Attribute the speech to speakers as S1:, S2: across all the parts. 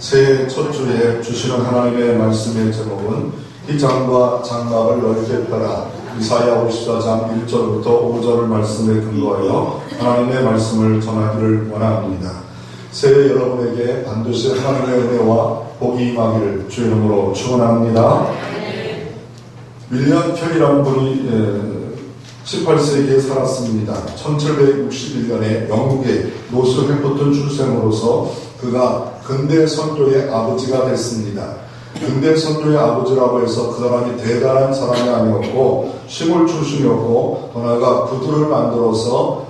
S1: 새해 첫 주에 주시는 하나님의 말씀의 제목은 희장과 장막을 넓게 펴라. 이사야 54장 1절부터 5절을 말씀에 근거하여 하나님의 말씀을 전하기를 원합니다. 새해 여러분에게 반드시 하나님의 은혜와 복이 임하기를 주의 이름으로 축원합니다. 윌리엄 켈이라는 분이 18세기에 살았습니다. 1761년에 영국의 노스햄프턴 출생으로서 그가 근대 선교의 아버지가 됐습니다. 근대 선교의 아버지라고 해서 그 사람이 대단한 사람이 아니었고 시골 출신이었고 더 나아가 구두를 만들어서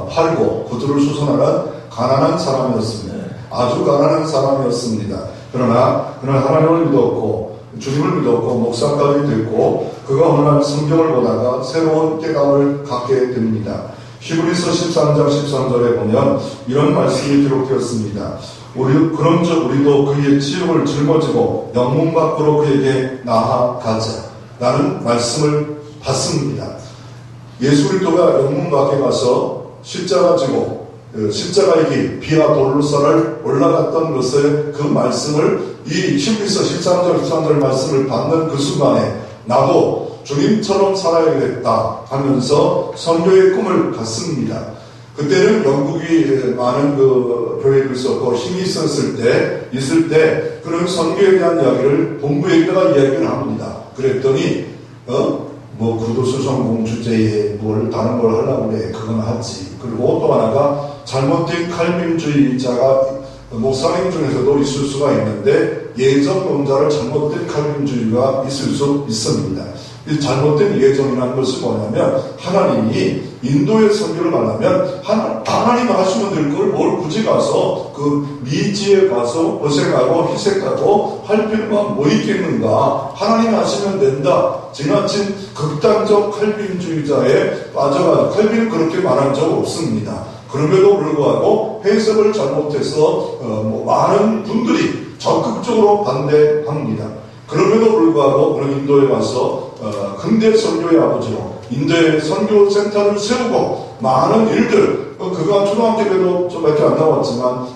S1: 팔고 구두를 수선하는 가난한 사람이었습니다. 아주 가난한 사람이었습니다. 그러나 그는 하나님을 믿었고 주님을 믿었고 목사까지 됐고 그가 어느 날 성경을 보다가 새로운 깨달음을 갖게 됩니다. 히브리서 13장 13절에 보면 이런 말씀이 기록되었습니다. 그런즉 우리도 그의 치욕을 짊어지고 영문 밖으로 그에게 나아가자 라는 말씀을 받습니다. 예수 그리스도가 영문 밖에 가서 십자가 지고 십자가의 길 비아 돌로사를 올라갔던 것을 그 말씀을 이 히브리서 13절 13절 말씀을 받는 그 순간에 나도 주님처럼 살아야겠다 하면서 선교의 꿈을 갖습니다. 그때는 영국이 많은 그 교회를 있었고 힘이 있을 때 그런 선교에 대한 이야기를 본부에다가 이야기를 합니다. 그랬더니 구도수성공 주제에 뭘 다른 걸 하려고 그래. 그건 하지. 그리고 또 하나가 잘못된 칼빈주의자가 목사님 중에서도 있을 수가 있는데 예정론자를 잘못된 칼빈주의가 있을 수 있습니다. 이 잘못된 예정이라는 것이 뭐냐면 하나님이 인도의 선교를 가려면 하나님 하시면 될 걸 뭘 굳이 가서 그 미지에 가서 고생하고 희생하고 할 필요가 뭐 있겠는가. 하나님 하시면 된다. 지나친 극단적 칼빈주의자에 빠져가지고 칼빈은 그렇게 말한 적 없습니다. 그럼에도 불구하고 해석을 잘못해서 많은 분들이 적극적으로 반대합니다. 그럼에도 불구하고 그런 인도에 와서 근대 선교의 아버지로 인도의 선교센터를 세우고 많은 일들 그가 초등학교 때도 좀 몇 개 안 나왔지만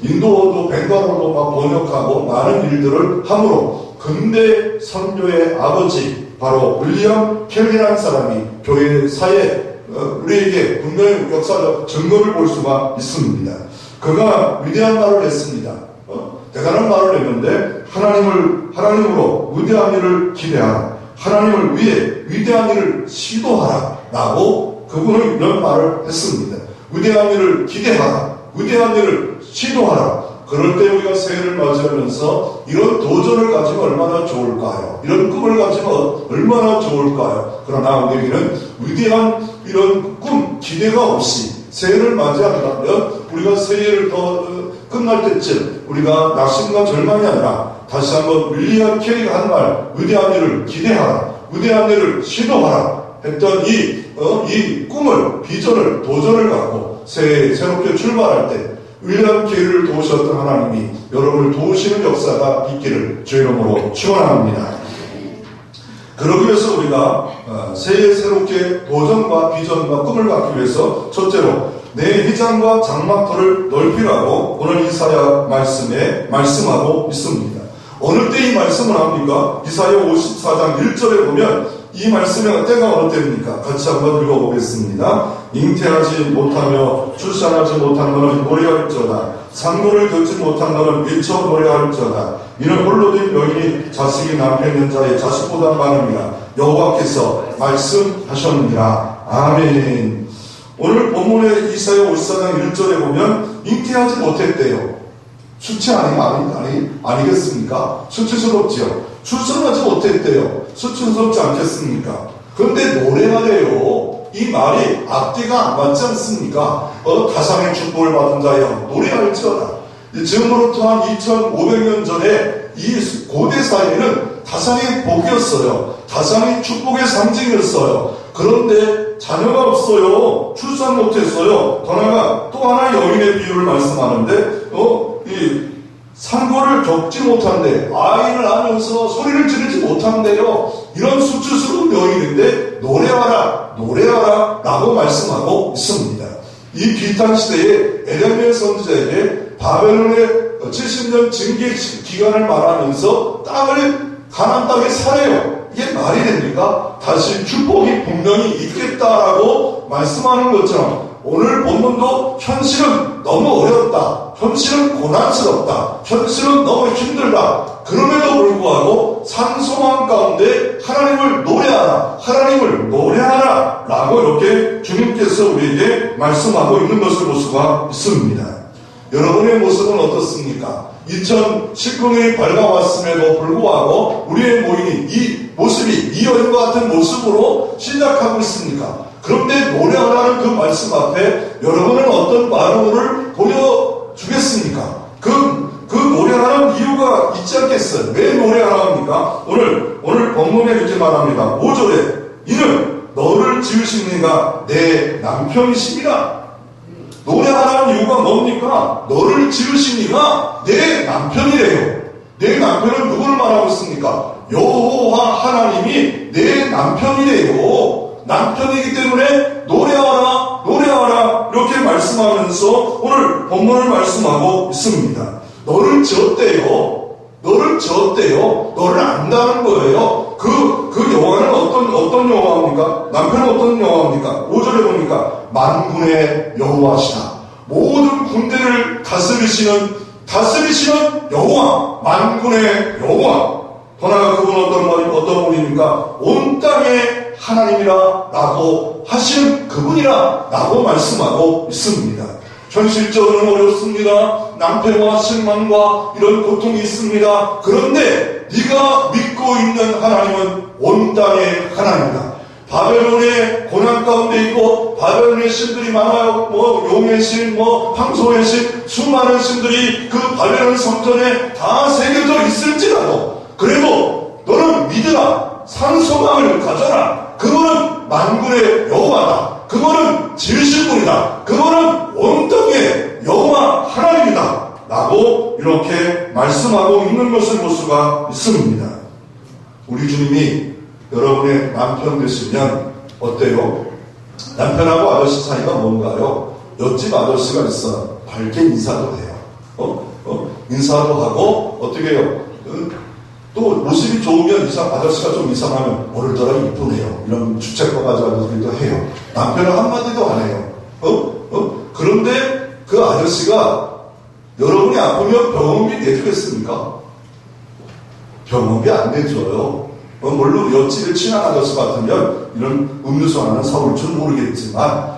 S1: 인도어도 벵갈어도 막 번역하고 많은 일들을 함으로 근대 선교의 아버지 바로 윌리엄 켈이라는 사람이 교회사에 우리에게 분명히 역사적 증거를 볼 수가 있습니다. 그가 위대한 말을 했습니다. 대단한 말을 했는데 하나님으로 위대한 일을 기대하라. 하나님을 위해 위대한 일을 시도하라. 라고 그분은 이런 말을 했습니다. 위대한 일을 기대하라. 위대한 일을 시도하라. 그럴 때 우리가 새해를 맞이하면서 이런 도전을 가지면 얼마나 좋을까요? 이런 꿈을 가지면 얼마나 좋을까요? 그러나 우리에게는 위대한 이런 꿈, 기대가 없이 새해를 맞이한다면 우리가 새해를 더 끝날 때쯤 우리가 낙심과 절망이 아니라 다시 한번 윌리엄 켈리가 한 말 위대한 일을 기대하라. 위대한 일을 시도하라. 했던 이 꿈을, 비전을, 도전을 갖고 새해 새롭게 출발할 때 윌리엄 켈리를 도우셨던 하나님이 여러분을 도우시는 역사가 있기를 주의 이름으로 축원합니다. 그러기 위해서 우리가 새해 새롭게 도전과 비전과 꿈을 갖기 위해서 첫째로 내 휘장과 장막터를 넓히라고 오늘 이사야 말씀에 말씀하고 있습니다. 어느 때 이 말씀을 합니까? 이사야 54장 1절에 보면 이 말씀의 때가 어느 때입니까? 같이 한번 읽어보겠습니다. 잉태하지 못하며 출산하지 못한 너는 노래할지어다. 상고를 겪지 못한 너는 미쳐 노래할지어다. 이는 홀로 된 여인이 자식이 남편 있는 자의 자식보다 많으니라. 여호와께서 말씀하셨느니라. 아멘. 오늘 본문의 이사야 54장 1절에 보면 잉태하지 못했대요. 수치 아니겠습니까? 수치스럽지요. 출산하지 못했대요. 수치스럽지 않겠습니까? 그런데 노래하래요. 이 말이 앞뒤가 안 맞지 않습니까? 가상의 축복을 받은 자여 노래할지어다. 지금으로부터 한 2500년 전에 이 고대 사회는 가상의 복이었어요. 가상의 축복의 상징이었어요. 그런데 자녀가 없어요. 출산 못했어요. 더 나아가 또 하나 여인의 비유를 말씀하는데 이 상고를 겪지 못한대. 아이를 낳으면서 소리를 지르지 못한대요. 이런 수치스러운 여인인데 노래하라 라고 말씀하고 있습니다. 이 비탄 시대에 에레미야 선지자에게 바벨론의 70년 징계 기간을 말하면서 가나안 땅에 살아요. 이게 말이 됩니까? 다시 축복이 분명히 있겠다라고 말씀하는 것처럼 오늘 본문도 현실은 너무 어렵다. 현실은 고난스럽다. 현실은 너무 힘들다. 그럼에도 불구하고 산소망 가운데 하나님을 노래하라. 하나님을 노래하라. 라고 이렇게 주님께서 우리에게 말씀하고 있는 것을 볼 수가 있습니다. 여러분의 모습은 어떻습니까? 2019년이 밝아왔음에도 불구하고 우리의 모임이 이 모습이 이 여인과 같은 모습으로 시작하고 있습니까? 그런데 노래하라는 그 말씀 앞에 여러분은 어떤 반응을 보여주겠습니까? 그 노래하는 이유가 있지 않겠어요? 왜 노래하라 합니까? 오늘 본문에 이렇게 말합니다. 5절에 이는 너를 지으신 이가 내 남편이십니다. 노래하라는 이유가 뭡니까? 너를 지으신 이가 내 남편이래요. 내 남편은 누구를 말하고 있습니까? 여호와 하나님이 내 남편이래요. 남편이기 때문에 노래하라 이렇게 말씀하면서 오늘 본문을 말씀하고 있습니다. 너를 지었대요. 너를 안다는 거예요. 그 여호와는 어떤 여호와입니까? 남편은 어떤 여호와입니까? 5절에 보니까 만군의 여호와시다. 모든 군대를 다스리시는 여호와, 만군의 여호와. 더 나아가 그분은 어떤 분입니까? 온 땅의 하나님이라 라고 하시는 그분이라 라고 말씀하고 있습니다. 현실적으로는 어렵습니다. 남편과 실망과 이런 고통이 있습니다. 그런데 네가 믿고 있는 하나님은 온 땅의 하나님이다. 바벨론의 고난 가운데 있고 바벨론의 신들이 많아요. 용의 신, 황소의 신, 수많은 신들이 그 바벨론 성전에 다 새겨져 있을지라도 그래도 너는 믿으라. 산소망을 가져라. 그거는 만군의 여호와다. 그거는 지으신 분이다. 그거는 온 땅의 여호와 하나님이다. 라고 이렇게 말씀하고 있는 것을 볼 수가 있습니다. 우리 주님이 여러분의 남편 되시면 어때요? 남편하고 아저씨 사이가 뭔가요? 옆집 아저씨가 있어. 밝게 인사도 해요. 인사도 하고 어떻게 해요? 또 모습이 좋으면 아저씨가 좀 이상하면 오늘따라 이쁘네요. 이런 주책과 가져가기도 해요. 남편은 한마디도 안 해요. 그런데 그 아저씨가 여러분이 아프면 병원비 내주겠습니까? 병원비 안 내줘요. 물론 옆집에 친한 아저씨 같으면 이런 음료수 하나는 사올 줄 모르겠지만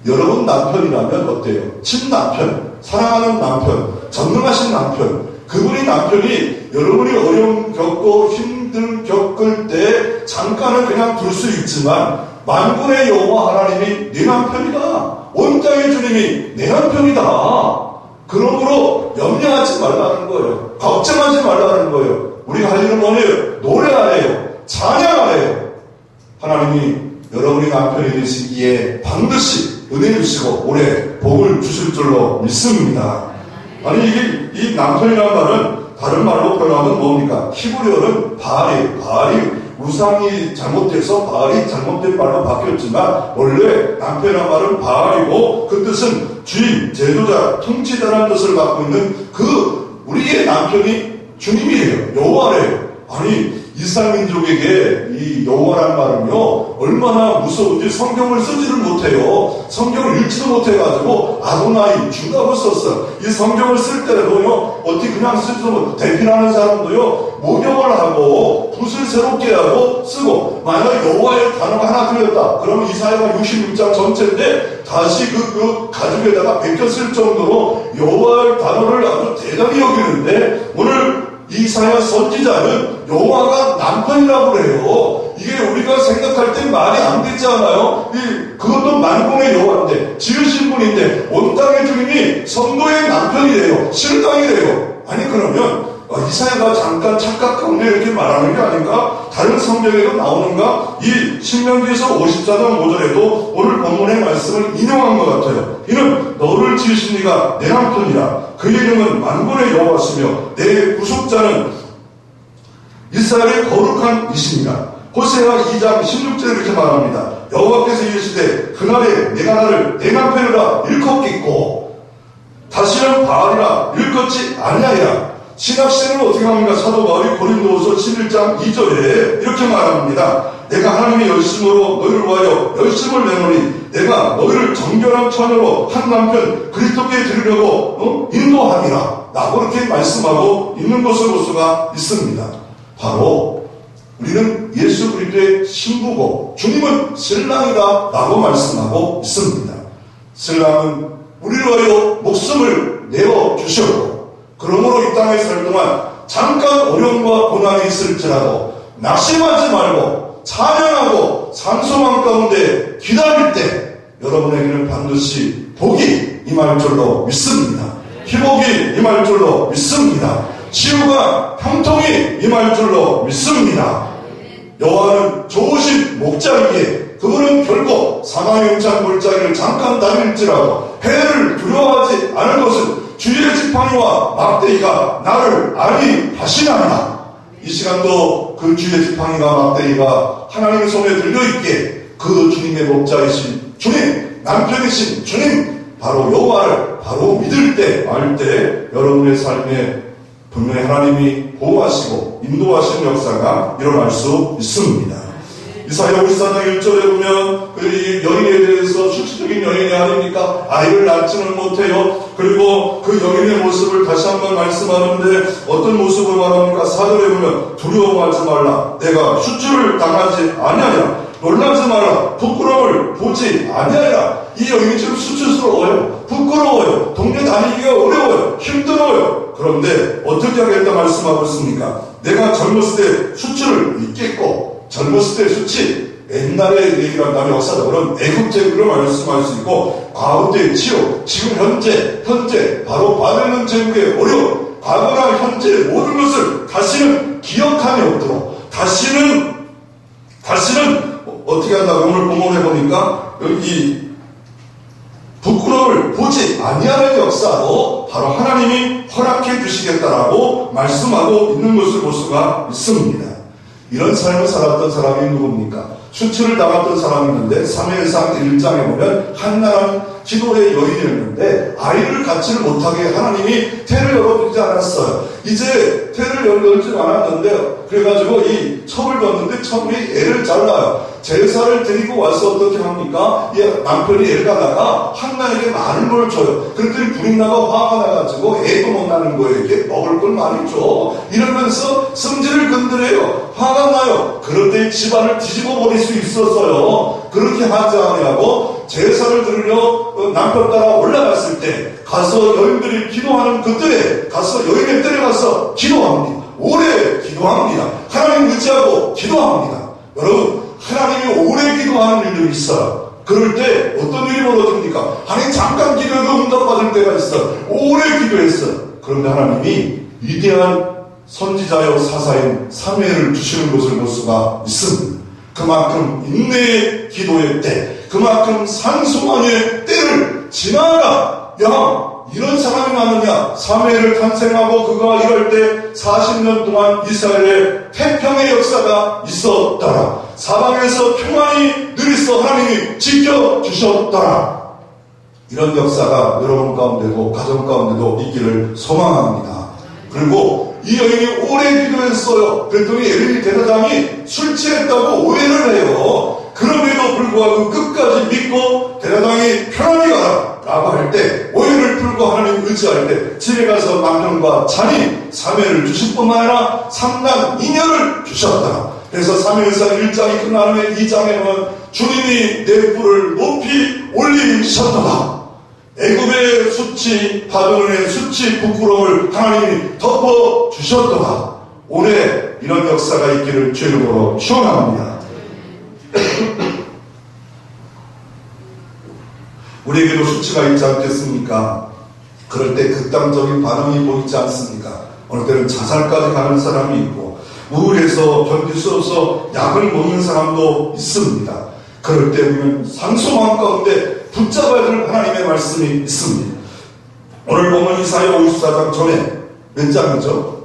S1: 여러분 남편이라면 어때요? 친남편, 사랑하는 남편, 전능하신 남편, 그분이 남편이 여러분이 어려움 겪고 힘든 겪을 때 잠깐은 그냥 둘 수 있지만 만군의 여호와 하나님이 내 남편이다. 온 땅의 주님이 내 남편이다. 그러므로 염려하지 말라는 거예요. 걱정하지 말라는 거예요. 우리가 할 일은 뭐예요? 노래하래요. 찬양하래요. 하나님이 여러분이 남편이 되시기에 반드시 은혜 주시고 올해 복을 주실 줄로 믿습니다. 아니 이 남편이라는 말은 다른 말로 표현하면 뭡니까? 히브리어는 바알이 우상이 잘못돼서 바알이 잘못된 말로 바뀌었지만 원래 남편이라는 말은 바알이고 그 뜻은 주인, 제도자, 통치자라는 뜻을 갖고 있는 그 우리의 남편이 주님이에요. 여호와래요. 아니 이스라엘 민족에게 이 여호와라는 말은요 얼마나 무서운지 성경을 쓰지를 못해요. 성경을 읽지도 못해가지고 아도나이 주라고 썼어. 이 성경을 쓸 때도요 어떻게 그냥 쓰지도 못. 대피하는 사람도요 목욕을 하고 붓을 새롭게 하고 쓰고 만약 여호와의 단어가 하나 틀렸다 그러면 이사야가 66장 전체인데 다시 그 가죽에다가 베꼈을 정도로 여호와의 단어를 아주 대단히 여기는데 오늘 이사야 선지자는 여호와가 남편이라고 해요. 이게 우리가 생각할 때 말이 안 되지 않아요? 그것도 만군의 여호와인데 지으신 분인데 온 땅의 주님이 성도의 남편이래요. 신랑이래요. 아니 그러면 이사야가 잠깐 착각하고 이렇게 말하는 게 아닌가? 다른 성경에도 나오는가? 이 신명기에서 54장 5절에도 오늘 본문의 말씀을 인용한 것 같아요. 이는 너를 지으신 이가 내 남편이라. 그의 이름은 만군의 여호와시며 내 구속자는 이스라엘의 거룩한 이십니다. 호세아 2장 16절에 이렇게 말합니다. 여호와께서 이르시되 그날에 내가 나를 내 남편이라 일컫겠고 다시는 바알이라 일컫지 아니하리라. 신학생은 어떻게 합니까? 사도 바울이 고린도후서 11장 2절에 이렇게 말합니다. 내가 하나님의 열심으로 너희를 위하여 열심을 내노니 내가 너희를 정결한 처녀로 한 남편 그리스도께 드리려고 인도하리라 라고 그렇게 말씀하고 있는 것을 볼 수가 있습니다. 바로 우리는 예수 그리스도의 신부고 주님은 신랑이다 라고 말씀하고 있습니다. 신랑은 우리를 위하여 목숨을 내어주셨고 그러므로 이 땅에 살 동안 잠깐 어려움과 고난이 있을지라도 낙심하지 말고 찬양하고 산소망 가운데 기다릴 때 여러분에게는 반드시 복이 임할 줄로 믿습니다. 희복이 임할 줄로 믿습니다. 치유가 형통이 임할 줄로 믿습니다. 여호와는 좋으신 목자이기에 그분은 결코 사망의 음찬 골짜기를 잠깐 다닐지라도 해를 두려워하지 않을 것은 주의 지팡이와 막대기가 나를 안위하시나이다. 이 시간도 그 주의 지팡이가 막대기가 하나님의 손에 들려있기에 그 주님의 목자이신 주님, 남편이신 주님 바로 여호와를 바로 믿을 때, 알 때 여러분의 삶에 분명히 하나님이 보호하시고 인도하시는 역사가 일어날 수 있습니다. 이사야 54장 1절에 보면 그 여인에 대해서 수치적인 여인이 아닙니까? 아이를 낳지는 못해요. 그리고 그 여인의 모습을 다시 한번 말씀하는데 어떤 모습을 말합니까? 4절에 보면 두려워하지 말라. 내가 수치를 당하지 아니하리라. 놀라지 말라. 부끄러움을 보지 아니하리라. 이 여인이 지금 수치스러워요. 부끄러워요. 동네 다니기가 어려워요. 힘들어요. 그런데 어떻게 하겠다 말씀하고 있습니까? 내가 젊었을 때 수치를 잊겠고 젊었을 때 수치, 옛날의 얘기를 한다면 역사적으로는 애국제국으로 말씀할 수 있고 과거의 치유, 지금 현재 바로 바벨론 제국의 어려움, 과거나 현재 모든 것을 다시는 기억함이 없도록 다시는 어떻게 한다고 오늘 본문에 보니까 여기 부끄러움을 보지 아니하는 역사로 바로 하나님이 허락해 주시겠다라고 말씀하고 있는 것을 볼 수가 있습니다. 이런 삶을 살았던 사람이 누굽니까? 수치를 당했던 사람이 있는데 사무엘상 1장에 보면 한나라는 기도의 여인이었는데 아이를 갖지를 못하게 하나님이 태를 열어주지 않았어요. 이제 태를 열지 않았는데 그래가지고 이 첩을 뒀는데 첩이 애를 잘라요. 제사를 드리고 와서 어떻게 합니까? 남편이 애를 가다가 한나에게 많은 걸 줘요. 그랬더니 불이 나가 화가 나가지고 애도 못 나는 거예요. 이게 먹을 걸 많이 줘. 이러면서 성질을 건드려요. 화가 나요. 그럴 때 집안을 뒤집어 버릴 수 있었어요. 그렇게 하지 않냐고 제사를 드리려 남편 따라 올라갔을 때 가서 여인들이 기도하는 그때에 가서 여인의 뜰에 가서 기도합니다. 오래 기도합니다. 하나님 의지하고 기도합니다. 여러분 하나님이 오래 기도하는 일도 있어요. 그럴 때 어떤 일이 벌어집니까? 하나님 잠깐 기도해도 응답받을 때가 있어요. 오래 기도했어요. 그런데 하나님이 위대한 선지자여 사사인 사무엘을 주시는 것을 볼 수가 있습니다. 그만큼 인내의 기도의 때, 그만큼 산소망의 때를 지나라. 야, 이런 사람이 많으냐? 사무엘을 탄생하고 그가 이럴 때 40년 동안 이스라엘의 태평의 역사가 있었더라. 사방에서 평안이 늘 있어 하나님이 지켜주셨더라. 이런 역사가 여러분 가운데도 가정 가운데도 있기를 소망합니다. 그리고 이 여인이 오래 기도했어요. 그랬더니 에리 대사장이 술 취했다고 오해를 해요. 그럼에도 불구하고 끝까지 믿고 대사장이 편안히 가라 라고 할 때 오해를 풀고 하나님 의지할 때 집에 가서 남편과 자녀 사매를 주실 뿐만 아니라 3남 2녀를 주셨다. 그래서 사무엘상 1장이 끝난 후에 2장에는 주님이 내 뿔을 높이 올리셨도다. 애굽의 수치, 바벨론의 수치, 부끄러움을 하나님이 덮어주셨도다. 올해 이런 역사가 있기를 주의 이름으로 축원합니다. 우리에게도 수치가 있지 않겠습니까? 그럴 때 극단적인 반응이 보이지 않습니까? 어느 때는 자살까지 가는 사람이 있고 우울해서 견딜 수 없어 약을 먹는 사람도 있습니다. 그럴 때 우리는 산소망 가운데 붙잡아야 될 하나님의 말씀이 있습니다. 오늘 보면 이사야 54장 전에 몇 장이죠?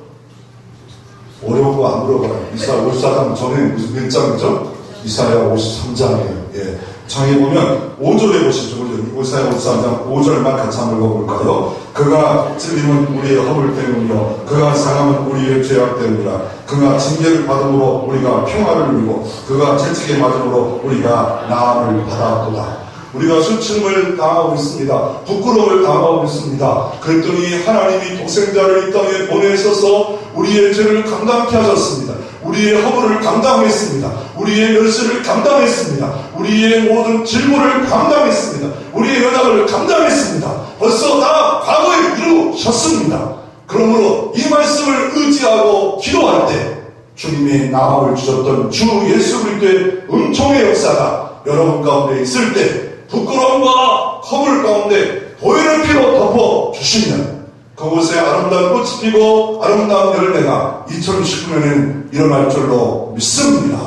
S1: 어려운 거 안 물어봐요. 이사야 54장 전에 무슨 몇 장이죠? 이사야 53장이에요. 예. 장에 보면 5절에 보시죠. 이사야 54장 5절만 같이 한번 읽어볼까요? 그가 찔림은 우리의 허물 때문이요 그가 상함은 우리의 죄악 때문이라. 그가 징계를 받음으로 우리가 평화를 누리고 그가 채찍에 맞음으로 우리가 나음을 받았도다. 우리가 수침을 당하고 있습니다. 부끄러움을 당하고 있습니다. 그랬더니 하나님이 독생자를 이 땅에 보내셔서 우리의 죄를 감당케 하셨습니다. 우리의 허물을 감당했습니다. 우리의 멸시를 감당했습니다. 우리의 모든 질문을 감당했습니다. 우리의 연약을 감당했습니다. 벌써 다 과거에 이루셨습니다. 그러므로 이 말씀을 의지하고 기도할 때 주님의 나음을 주셨던 주 예수 그리스도의 은총의 역사가 여러분 가운데 있을 때 부끄러움과 허물 가운데 보혈의 피로 덮어주시면 그곳에 아름다운 꽃이 피고 아름다운 열매가 2019년에는 일어날 줄로 믿습니다.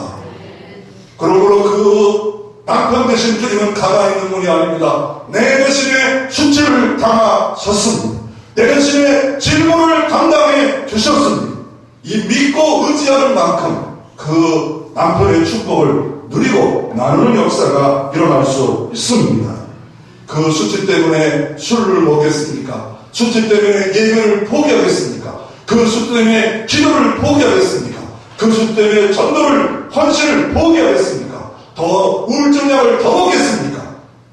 S1: 그러므로 그 남편 되신 주님은 가만히 있는 분이 아닙니다. 내 대신에 수치를 당하셨습니다. 내 대신에 질문을 감당해 주셨습니다. 이 믿고 의지하는 만큼 그 남편의 축복을 누리고 나누는 역사가 일어날 수 있습니다. 그 수치 때문에 술을 먹겠습니까? 수치 때문에 예배를 포기하겠습니까? 그 수치 때문에 기도를 포기하겠습니까? 그 수치 때문에 전도를 헌신을 포기하겠습니까? 더 우울증약을 더 먹겠습니까?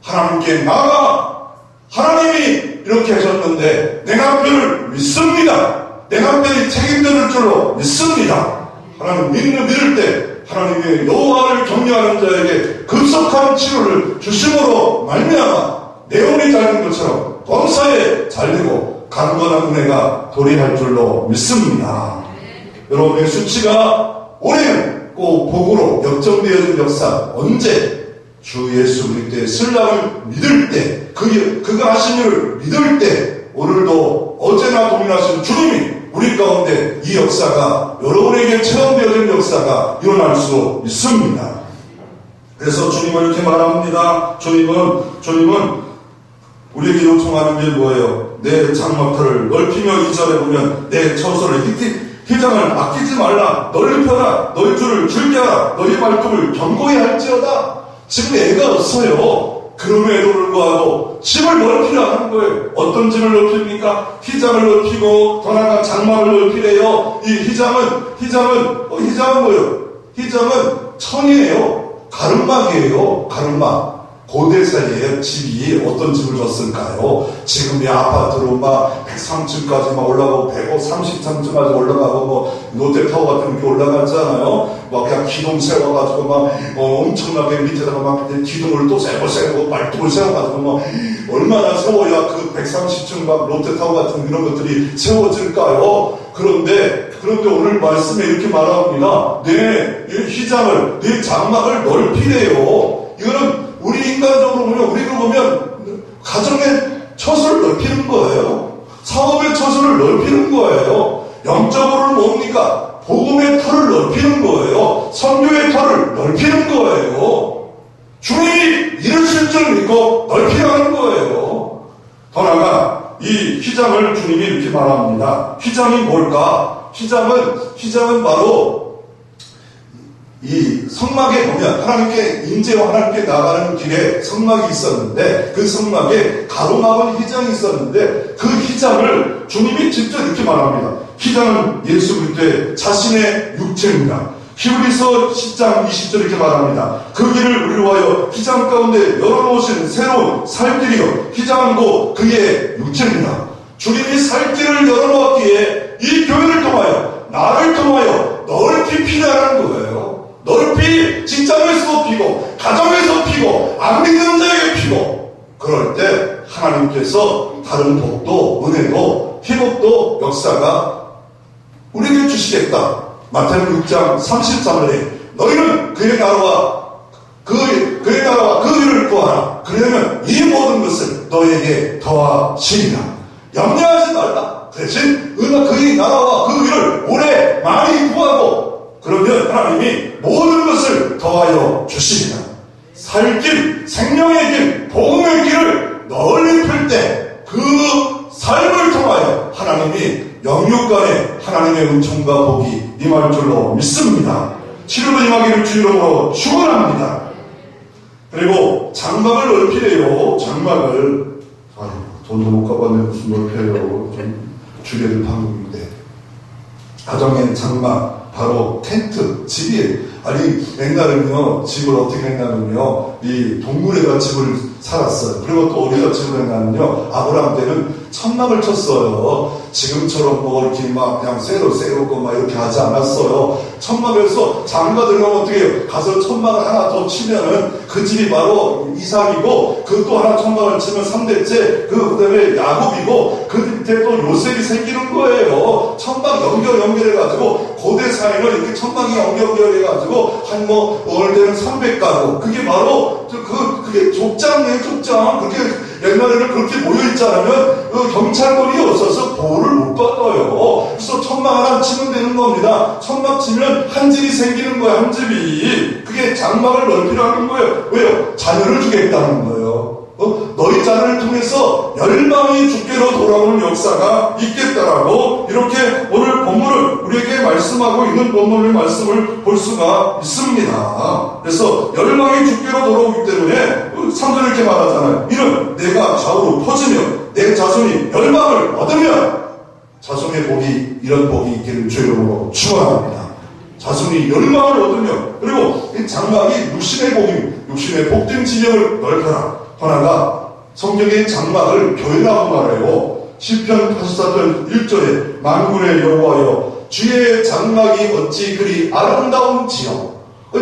S1: 하나님께 나아가 하나님이 이렇게 하셨는데 내 남편을 믿습니다. 내 남편이 책임져줄 줄로 믿습니다. 하나님 믿을 때 하나님의 여호와를 경외하는 자에게 급속한 치료를 주심으로 말미암아 내용이 잘된 것처럼 범사에 잘되고 강건한 은혜가 도래할 줄로 믿습니다. 여러분의 수치가 올해는 꼭 복으로 역정되어진 역사 언제 주 예수 그리스도의 신랑을 믿을 때 그가 하신 일을 믿을 때 오늘도 어제나 동일하신 주님이 우리 가운데 이 역사가 여러분에게 체험되어진 역사가 일어날 수 있습니다. 그래서 주님은 이렇게 말합니다. 주님은 우리에게 요청하는 게 뭐예요? 내 장막터를 넓히며 2절에 보면 내 처소를 휘장을 아끼지 말라. 넓혀라. 너희 줄을 줄게 하라. 너희 발톱을 견고히 할지어다. 지금 애가 없어요. 그럼에도 불구하고 집을 넓히라 하는 거예요. 어떤 집을 넓힙니까? 휘장을 넓히고 더 나아가 장막을 넓히래요. 이 휘장은 뭐예요? 휘장은 천이에요. 가름막이에요. 가름막. 고대 사이에 집이 어떤 집을 졌을까요? 지금의 아파트로 막 103층까지 막 올라가고 130층까지 올라가고 뭐 롯데타워 같은 게 올라갔잖아요. 막 그냥 기둥 세워가지고 막 엄청나게 밑에다가 막 기둥을 또 세우고 말뚝을 세워가지고 뭐 얼마나 세워야 그 130층 막 롯데타워 같은 이런 것들이 세워질까요? 그런데 오늘 말씀에 이렇게 말합니다. 내 휘장을, 내 장막을 넓히래요. 이거는 우리 인간적으로 보면, 우리로 보면, 가정의 처소를 넓히는 거예요. 사업의 처소를 넓히는 거예요. 영적으로는 뭡니까? 복음의 터를 넓히는 거예요. 선교의 터를 넓히는 거예요. 주님이 이루실 줄 믿고 넓히라는 거예요. 더 나아가, 이 휘장을 주님이 이렇게 말합니다. 휘장이 뭘까? 휘장은 바로, 이 성막에 보면 하나님께 인재와 하나님께 나가는 길에 성막이 있었는데 그 성막에 가로막은 휘장이 있었는데 그 휘장을 주님이 직접 이렇게 말합니다. 휘장은 예수 그리스도의 자신의 육체입니다. 히브리서 10장 20절 이렇게 말합니다. 그 길을 우리를 위하여 휘장 가운데 열어놓으신 새로운 살 길이요 휘장은 곧 그의 육체입니다. 주님이 살 길을 열어놓았기에 이 교회를 통하여 나를 통하여 넓히 피라는 거예요. 넓히 직장에서도 피고 가정에서 피고 안 믿는 자에게 피고 그럴 때 하나님께서 다른 복도 은혜도 회복도 역사가 우리에게 주시겠다. 마태복음 6장 33절에 너희는 그의 나라와 그 일을 구하라. 그러면 이 모든 것을 너에게 더하시리라. 염려하지 말라. 대신 그의 나라와 그 일을 오래 많이 구하고 그러면 하나님이 모든 것을 더하여 주시리라. 살 길, 생명의 길, 복음의 길을 널리 펼 때 그 삶을 통하여 하나님이 영육간에 하나님의 은총과 복이 임할 줄로 믿습니다. 치료도 임하기를 주 이름으로 축원합니다. 그리고 장막을 넓히래요. 장막을. 아유, 돈도 못 갚았네. 무슨 넓혀요. 좀 주례들 방법인데. 가정엔 장막, 바로 텐트, 집이에요. 아니, 옛날에는요, 집을 어떻게 했냐면요, 이 동굴에다 집을 살았어요. 그리고 또 어디다 집을 했냐면요, 아브라함 때는 천막을 쳤어요. 지금처럼 뭐 이렇게 막 그냥 쇠로 세우고 막 이렇게 하지 않았어요. 천막에서 장가 들어가면 어떻게 해요? 가서 천막을 하나 더 치면은 그 집이 바로 이삭이고, 그 또 하나 천막을 치면 3대째, 그 다음에 야곱이고, 그 밑에 또 요셉이 생기는 거예요. 천막 연결해가지고, 고대 사회는 이렇게 천막이 연결해가지고, 한 어느 때는 300가구. 그게 바로, 그게 족장이에요, 족장. 그게 옛날에는 그렇게 모여있지 않으면 경찰권이 없어서 보호를 못 받아요. 그래서 천막 하나 치면 되는 겁니다. 천막 치면 한 집이 생기는 거예요. 한 집이. 그게 장막을 넓히라는 거예요. 왜요? 자녀를 주겠다는 거예요. 너희 자녀를 통해서 열방이 주께로 돌아오는 역사가 있겠다라고 이렇게 오늘 본문을 우리에게 말씀하고 있는 본문의 말씀을 볼 수가 있습니다. 그래서 열방이 주께로 돌아오기 때문에 3절에 이렇게 말하잖아요. 이는 내가 좌우로 퍼지며 내 자손이 열방을 얻으면 자손의 복이 이런 복이 있기를 주의 이름으로 축원합니다. 자손이 열방을 얻으며 그리고 이 장막이 육신의 복이 육신의 복된 지경을 넓혀라. 하나가 성경의 장막을 교회라고 말해요. 시편 84편 1절에 만군의 여호와여 주의 장막이 어찌 그리 아름다운지요.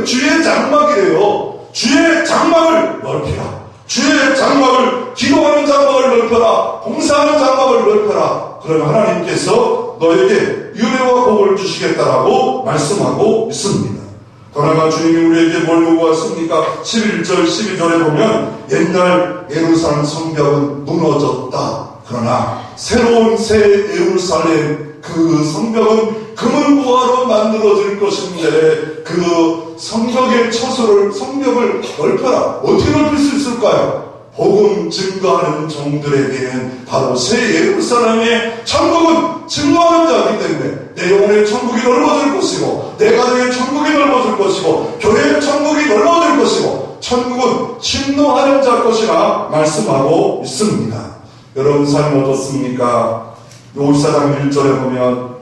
S1: 주의 장막이래요. 주의 장막을 넓히라. 주의 장막을 기도하는 장막을 넓혀라. 봉사하는 장막을 넓혀라. 그러면 하나님께서 너에게 은혜와 복을 주시겠다라고 말씀하고 있습니다. 더 나아가 주님이 우리에게 뭘 요구하십니까? 11절, 12절에 보면 옛날 예루살렘 성벽은 무너졌다. 그러나 새로운 새 예루살렘 그 성벽은 금은보화로 만들어질 것인데 그 성벽의 성벽을 넓혀라. 어떻게 넓힐 수 있을까요? 복음 증거하는 종들에게는 바로 새 예루살렘의 천국은 증거하는 자이기 때문에 내 영혼의 천국이 넓어질 것이고 내 가정의 천국이 넓어질 것이고 교회의 천국이 넓어질 것이고 천국은 침노하는 자 것이라 말씀하고 있습니다. 여러분 삶 어떻습니까? 54장 1절에 보면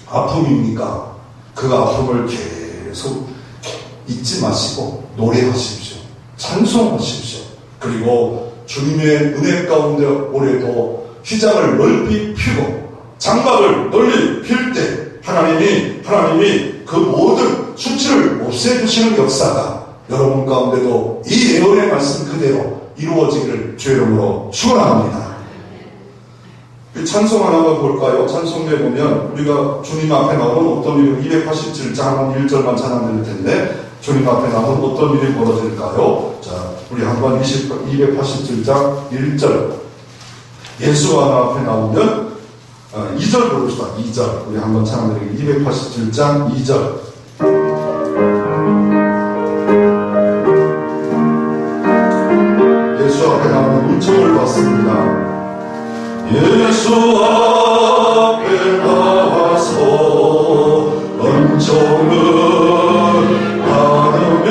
S1: 아픔입니까? 그 아픔을 계속 잊지 마시고 노래하십시오. 찬송하십시오. 그리고 주님의 은혜 가운데 올해도 휘장을 넓이 피고 장막을 널리 필 때 하나님이 그 모든 수치를 없애주시는 역사가 여러분 가운데도 이 예언의 말씀 그대로 이루어지기를 주의 이름으로 축원합니다. 찬송 하나만 볼까요? 찬송에 보면 우리가 주님 앞에 나오는 어떤 일이 287장 1절만 찬양 드릴 텐데 주님 앞에 나오는 어떤 일이 벌어질까요? 자, 우리 한번 287장 1절 예수 하나 앞에 나오면 2절 부릅시다. 2절 우리 한번 찬양 드리기 287장 2절 예수 앞에 나오는 음성을 받습니다. 예수 앞에 나와서 은총을 받으며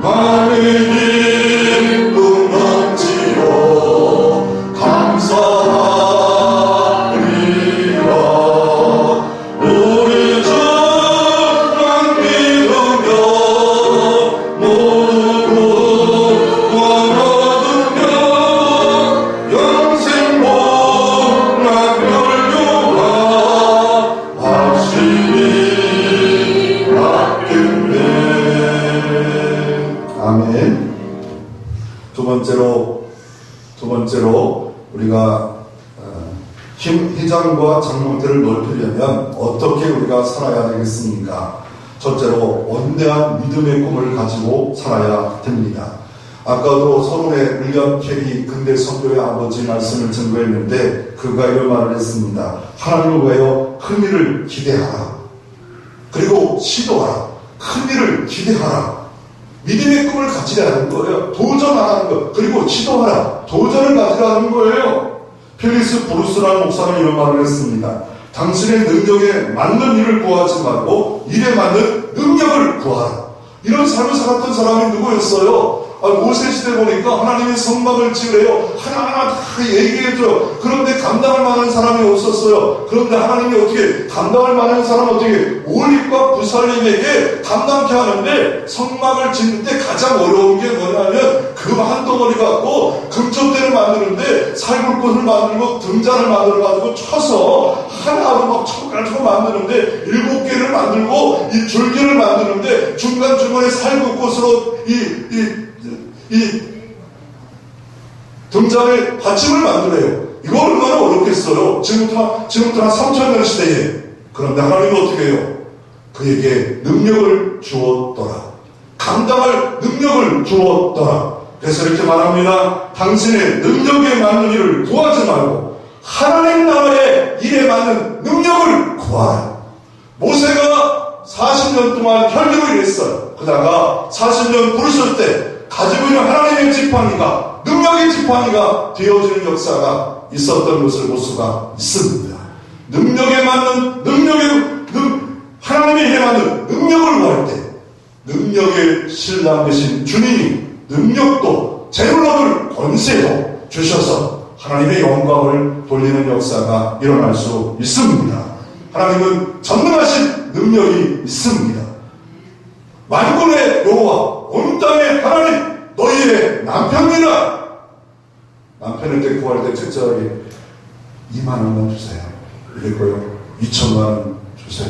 S1: 많은 기쁨 넘치고 감사하리라. 우리 주만 믿으며 모두 원하며 영생 복락 연료가 하시니 맡겼네. 아멘. 두 번째로 우리가 휘장과 장막들을 넓히려면 어떻게 우리가 살아야 되겠습니까? 첫째로 원대한 믿음의 꿈을 가지고 살아야 됩니다. 아까도 서론에 윌리엄 캐리 근대 선교의 아버지 말씀을 증거했는데 그가 이런 말을 했습니다. 하나님을 위하여 큰 일을 기대하라. 그리고 시도하라. 큰 일을 기대하라. 믿음의 꿈을 가지라는 거예요. 도전하라는 거예요. 그리고 시도하라. 도전을 가지라는 거예요. 필리스 브루스라는 목사는 이런 말을 했습니다. 당신의 능력에 맞는 일을 구하지 말고 일에 맞는 능력을 구하라. 이런 삶을 살았던 사람이 누구였어요? 모세 시대 보니까 하나님이 성막을 지으래요. 하나하나 다 얘기해줘요. 그런데 감당할 만한 사람이 없었어요. 그런데 하나님이 어떻게 감당할 만한 사람은 어떻게 올립과 부살림에게 감당케 하는데, 성막을 짓는 때 가장 어려운 게 뭐냐면 금 한 덩어리 갖고 금쪽대를 만드는데 살굴꽃을 만들고 등잔을 만들어가지고 쳐서 하나로 막 쳐가지고 만드는데 7개를 만들고 이 줄기를 만드는데 중간중간에 살굴꽃으로 이 등잔에 받침을 만들어요. 이거 얼마나 어렵겠어요. 지금부터 한 3000년 시대에. 그런데 하나님은 어떻게 해요? 그에게 능력을 주었더라. 감당할 능력을 주었더라. 그래서 이렇게 말합니다. 당신의 능력에 맞는 일을 구하지 말고 하나님 나라의 일에 맞는 능력을 구하라. 모세가 40년 동안 혈기로 일했어요. 그러다가 40년 부르실 때 가지고 있는 하나님의 지팡이가, 능력의 지팡이가 되어지는 역사가 있었던 것을 볼 수가 있습니다. 능력에 맞는, 하나님의 일에 맞는 능력을 구할 때, 능력의 신랑 되신 주님이 능력도, 재물 얻을 권세도 주셔서 하나님의 영광을 돌리는 역사가 일어날 수 있습니다. 하나님은 전능하신 능력이 있습니다. 만군의 여호와, 온 땅의 하나님, 너희의 남편이라. 남편을 때 구할 때 적절하게 2만 원만 주세요. 그리고요 2천만 원 주세요.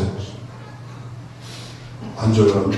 S1: 안 줘요.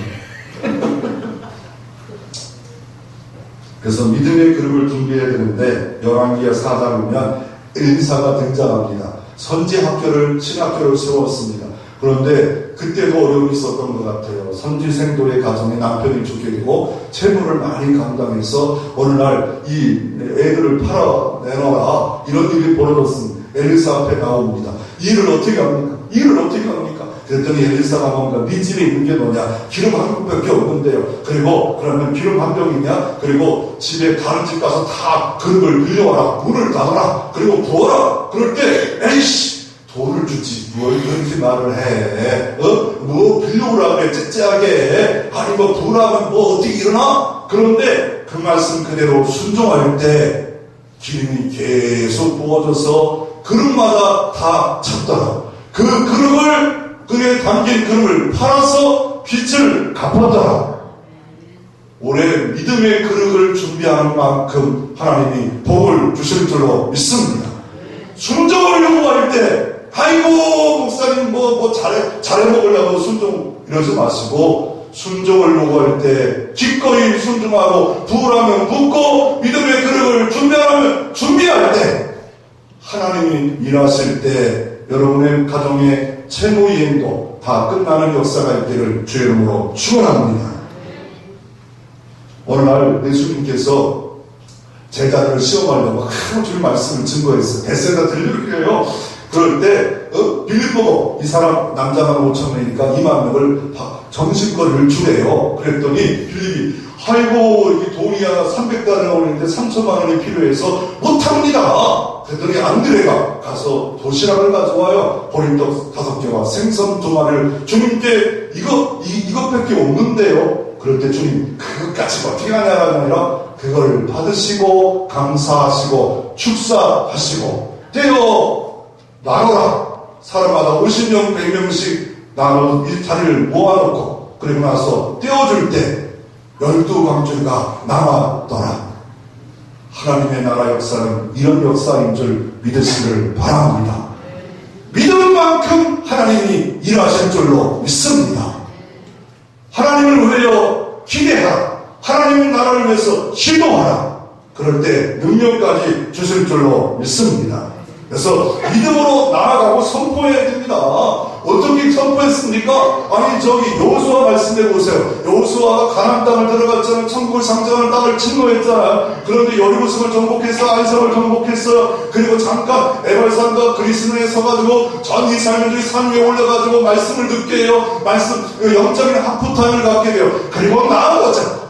S1: 그래서 믿음의 그룹을 준비해야 되는데, 열왕기하 4장 보면 엘리사가 등장합니다. 선지학교를, 신학교를 세웠습니다. 그런데 그때도 어려움이 있었던 것 같아요. 선지생도의 가정에 남편이 죽게 되고 채무를 많이 감당해서 어느 날 이 애들을 팔아내놔라, 이런 일이 벌어졌습니다. 엘리사 앞에 나옵니다. 이 일을 어떻게 합니까? 이 일을 어떻게 합니까? 그랬더니 엘리사가 뭔가 네 집에 있는 게 뭐냐? 기름 한 병밖에 없는데요. 그리고 그러면 기름 한 병이냐? 그리고 집에 다른 집 가서 다 그릇을 빌려와라. 문을 닫아라. 그리고 부어라. 그럴 때 에이씨, 돈을 주지 뭘 그렇게 말을 해? 뭐 빌려오라 그래 째째하게. 아니 뭐 부으라면 뭐 어떻게 일어나? 그런데 그 말씀 그대로 순종할 때 기름이 계속 부어져서 그릇마다 다 찼더라. 그 그릇을, 그에 담긴 그릇을 팔아서 빚을 갚았더라. 올해 믿음의 그릇을 준비하는 만큼 하나님이 복을 주실 줄로 믿습니다. 순종을 요구할 때, 아이고 목사님 뭐 잘해 먹으려고 순종 이러지 마시고, 순종을 요구할 때 기꺼이 순종하고, 부으라면 붓고 믿음의 그릇을 준비하라면 준비할 때, 하나님이 일하실 때 여러분의 가정의 채무 이행도 다 끝나는 역사가 있기를 주의 이름으로 축원합니다. 어느 날 예수님께서 제자들을 시험하려고 하루 종일 말씀을 증거했어요. 베세다 들리게요. 그럴 때 빌립보고 이 사람 남자만 5,000명이니까 2만 명을 정신거리를 주래요. 그랬더니 빌립이 아이고 이 돈이 300달러 오는데 3천만 원이 필요해서 못합니다. 그랬더니 안드레가 가서 도시락을 가져와요. 보리떡 5개와 생선 2마리를 주님께 이것밖에 없는데요. 그럴 때 주님 그것까지 어떻게 하냐가 아니라 그걸 받으시고 감사하시고 축사하시고 떼어 나눠라. 사람마다 50명 100명씩 나눠 이 자리를 모아놓고, 그리고 나서 떼어줄 때 12광주리가 남았더라. 하나님의 나라 역사는 이런 역사인 줄 믿으시기를 바랍니다. 믿을 만큼 하나님이 일하실 줄로 믿습니다. 하나님을 위하여 기대하라. 하나님의 나라를 위해서 기도하라. 그럴 때 능력까지 주실 줄로 믿습니다. 그래서 믿음으로 나아가고 선포해야 됩니다. 어떻게 선포했습니까? 아니 저기 여호수아 말씀해 보세요. 여호수아가 가나안 땅을 들어갔잖아요. 천국을 상징하는 땅을 침노했잖아요. 그런데 여리고성을 정복했어, 아이성을 정복했어요. 그리고 잠깐 에발산과 그리스도에 서가지고 전 이스라엘들이 산 위에 올라가지고 말씀을 듣게 해요. 말씀 영적인 하프타임을 갖게 돼요. 그리고 나아가서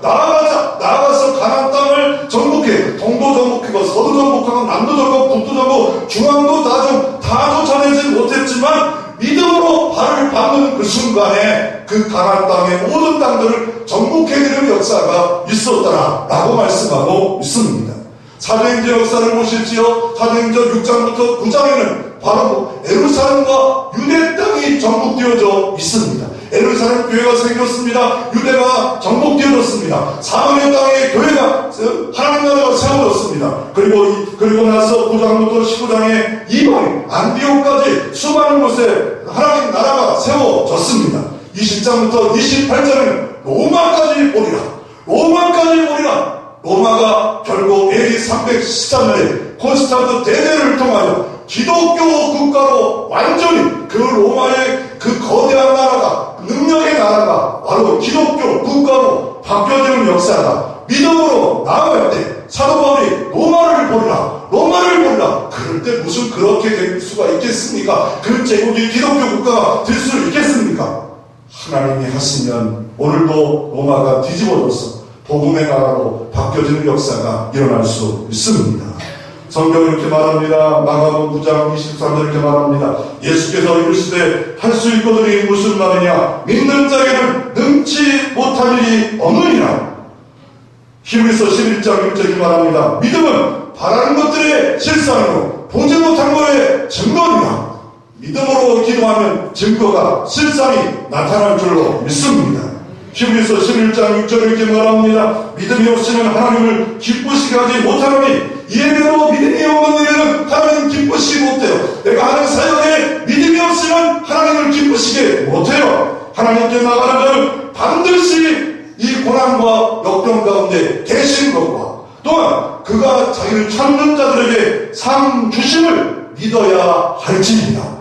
S1: 가나안 땅을 정복해. 동도 정복하고 서도 정복하고 남도 정복, 북도 정복, 중앙도 다 전해지 못했지만 믿음으로 발을 밟는 그 순간에 그 가나안 땅의 모든 땅들을 정복해내는 역사가 있었더라 라고 말씀하고 있습니다. 사도행전 역사를 보실지요. 사도행전 6장부터 9장에는 바로 예루살렘과 유대 땅이 정복되어져 있습니다. 예루살렘 교회가 생겼습니다. 유대가 정복되어졌습니다. 사마리아 땅에 교회가 하나님 나라가 세워졌습니다. 그리고 나서 9장부터 19장에 이방 안디옥까지 수많은 곳에 하나님 나라가 세워졌습니다. 20장부터 28장에는 로마까지 오리라. 로마가 결국 AD 313년에 콘스탄트 대제를 통하여 기독교 국가로 완전히 그 로마의 그 거대한 나라가, 능력의 나라가 바로 기독교 국가로 바뀌어지는 역사가 믿음으로 나아갈 때 사도 바울이 로마를 보리라. 그럴 때 무슨 그렇게 될 수가 있겠습니까? 그 제국이 기독교 국가가 될 수 있겠습니까? 하나님이 하시면 오늘도 로마가 뒤집어져서 복음의 나라로 바뀌어지는 역사가 일어날 수 있습니다. 성경은 이렇게 말합니다. 마가복음 9장 23절 이렇게 말합니다. 예수께서 이르시되 할 수 있거든이 무슨 말이냐? 믿는 자에게는 능치 못할 일이 없느니라. 히브리서 11장 1절이 말합니다. 믿음은 바라는 것들의 실상이요 보지 못한 것의 증거니라. 믿음으로 기도하면 증거가 실상이 나타날 줄로 믿습니다. 히브리서 11장 6절에 이렇게 말합니다. 믿음이 없이는 하나님을 기쁘시게 하지 못하노니 이에 대로 믿음이 없는 일에는 하나님 기쁘시게 못해요. 내가 하는 사역에 믿음이 없으면 하나님을 기쁘시게 못해요. 하나님께 나가는 자는 반드시 이 고난과 역경 가운데 계신 것과 또한 그가 자기를 찾는 자들에게 상 주심을 믿어야 할지니라.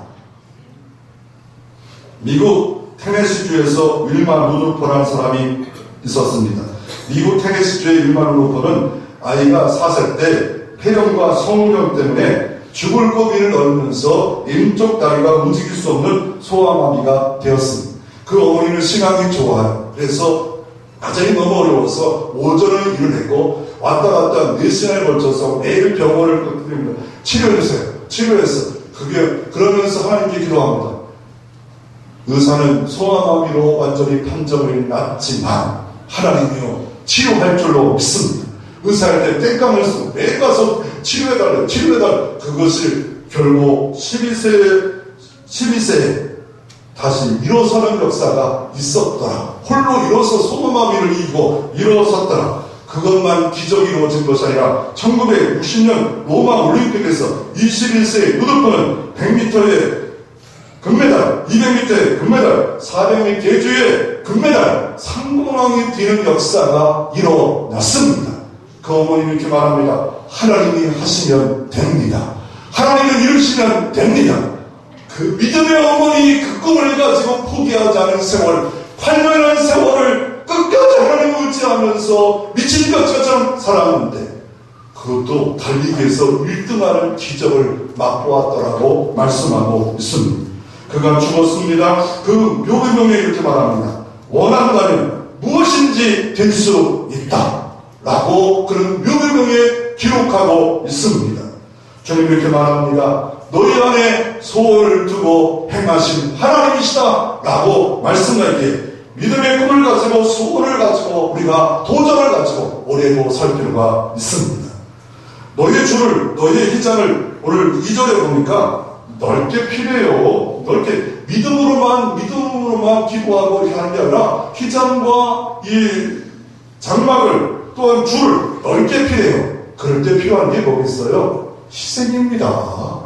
S1: 미국 테네시주에서 윌마 루드퍼라는 사람이 있었습니다. 미국 테네시주의 윌마 루드퍼는 아이가 4세 때 폐렴과 성후경 때문에 죽을 고비를 얻으면서 왼쪽 다리가 움직일 수 없는 소아마비가 되었습니다. 그 어머니는 신앙이 좋아요. 그래서 가정이 너무 어려워서 오전을 일을 했고 왔다 갔다 4시간에 걸쳐서 매일 병원을 치료했어요. 그러면서 하나님께 기도합니다. 의사는 소아마비로 완전히 판정을 났지만 하나님이요 치료할 줄로 믿습니다. 의사할 때 땡깡을 쓰고 매일 가서 치료해달래. 그것을 결국 12세에 다시 일어서는 역사가 있었더라. 홀로 일어서 소아마비를 이기고 일어섰더라. 그것만 기적이 이루어진 것이 아니라 1960년 로마 올림픽에서 21세의 루드퍼는 100m에 금메달, 200m에 금메달, 400m 계주에 금메달, 상금왕이 되는 역사가 일어났습니다. 그 어머니는 이렇게 말합니다. 하나님이 하시면 됩니다. 하나님을 이루시면 됩니다. 그 믿음의 어머니 그 꿈을 가지고 포기하지 않은 세월, 8년의 세월을 끝까지 하나님을 의지하면서 미친 것처럼 살았는데 그것도 달리기에서 1등하는 기적을 맛보았더라고 말씀하고 있습니다. 그가 죽었습니다. 그 묘비명에 이렇게 말합니다. 원한다면 무엇인지 될 수 있다 라고 그런 묘비명에 기록하고 있습니다. 주님 이렇게 말합니다. 너희 안에 소원을 두고 행하신 하나님이시다 라고 말씀하기에 믿음의 꿈을 가지고 소원을 가지고 우리가 도전을 가지고 올해도 살 필요가 있습니다. 너희의 줄을 너희의 휘장을 오늘 2절에 보니까 넓게 필요해요. 넓게 믿음으로만 기도하고 이렇게 하는 게 아니라 휘장과 이 장막을 또한 줄을 넓게 필요해요. 그럴 때 필요한 게 뭐겠어요? 희생입니다.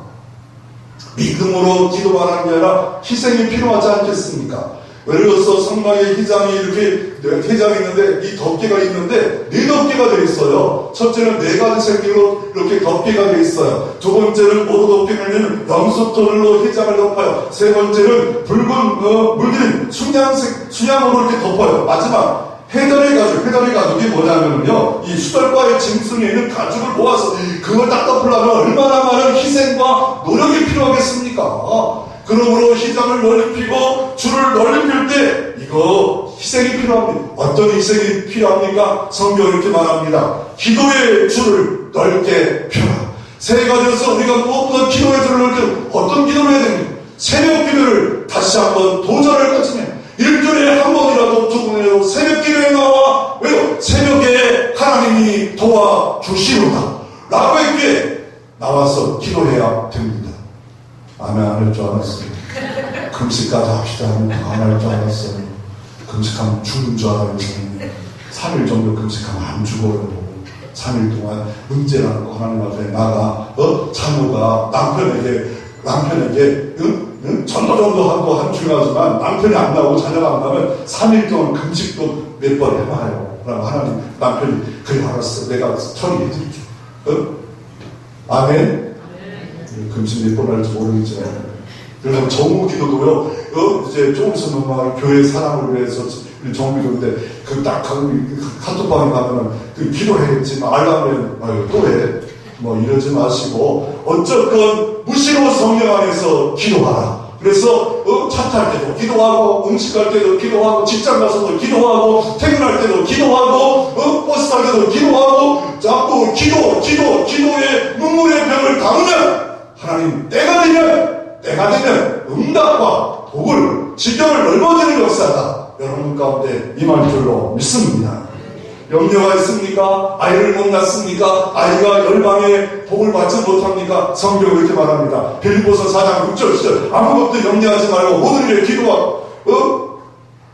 S1: 믿음으로 기도하는 게 아니라 희생이 필요하지 않겠습니까? 예를 들어서 성막에 휘장이 이렇게 휘장이 있는데 이 덮개가 있는데 4덮개가 되어 있어요. 첫째는 4가지 색깔로 이렇게 덮개가 되어 있어요. 두 번째는 모두 덮개는 염소털로 휘장을 덮어요. 세 번째는 붉은 물들인 순양으로 이렇게 덮어요. 마지막 해달의 가죽이 뭐냐면요, 이 수달과의 짐승에 있는 가죽을 모아서 그걸 딱 덮으려면 얼마나 많은 희생과 노력이 필요하겠습니까? 그러므로 휘장을 넓히고 줄을 넓힐 때 이거 희생이 필요합니다. 어떤 희생이 필요합니까? 성경이 이렇게 말합니다. 기도의 줄을 넓게 펴라. 세 가지에서 우리가 무엇보다 기도의 줄을 넓게 어떤 기도를 해야 됩니까? 새벽 기도를 다시 한번 도전을 가지면 일주일에 한 번이라도 두 번이라도 새벽 기도에 나와 왜요? 새벽에 하나님이 도와주시노다 라고 했기에 나와서 기도해야 됩니다. 아멘 안 할 줄 알았어요. 금식까지 합시다 하면 안 할 줄 알았어요. 금식하면 죽는 줄 알아요. 3일 정도 금식하면 안 죽어요. 3일 동안 문제라는 거 하나님 앞에 나가 자녀가 남편에게 전도 하고 한중하지만 남편이 안 나오고 자녀가 안 나면 3일 동안 금식도 몇 번 해봐요. 그럼 하나님 남편이 그래 알았어 내가 처리해드릴게. 아멘. 금식 몇 번 할지 모르겠지만 그래서 정오 기도도요. 이제 조금 있으면 막 교회 사람을 위해서 정오 기도인데 딱 카톡방에 가면은 기도해야겠지만 알라면 또 해. 뭐 이러지 마시고 어쨌건 무시로 성령 안에서 기도하라. 그래서 차 탈 때도 기도하고 음식할 때도 기도하고 직장 가서도 기도하고 퇴근할 때도 기도하고 버스 탈 때도 기도하고 자꾸 기도의 눈물의 병을 담으면 하나님 때가 되면 응답과 복을 지경을 넓어지는 역사가 여러분 가운데 임할 줄로 믿습니다. 염려가 있습니까? 아이를 못 낳습니까? 아이가 열방에 복을 받지 못합니까? 성경은 이렇게 말합니다. 빌립보서 4장 6절 10절 아무것도 염려하지 말고 모든 일에 기도와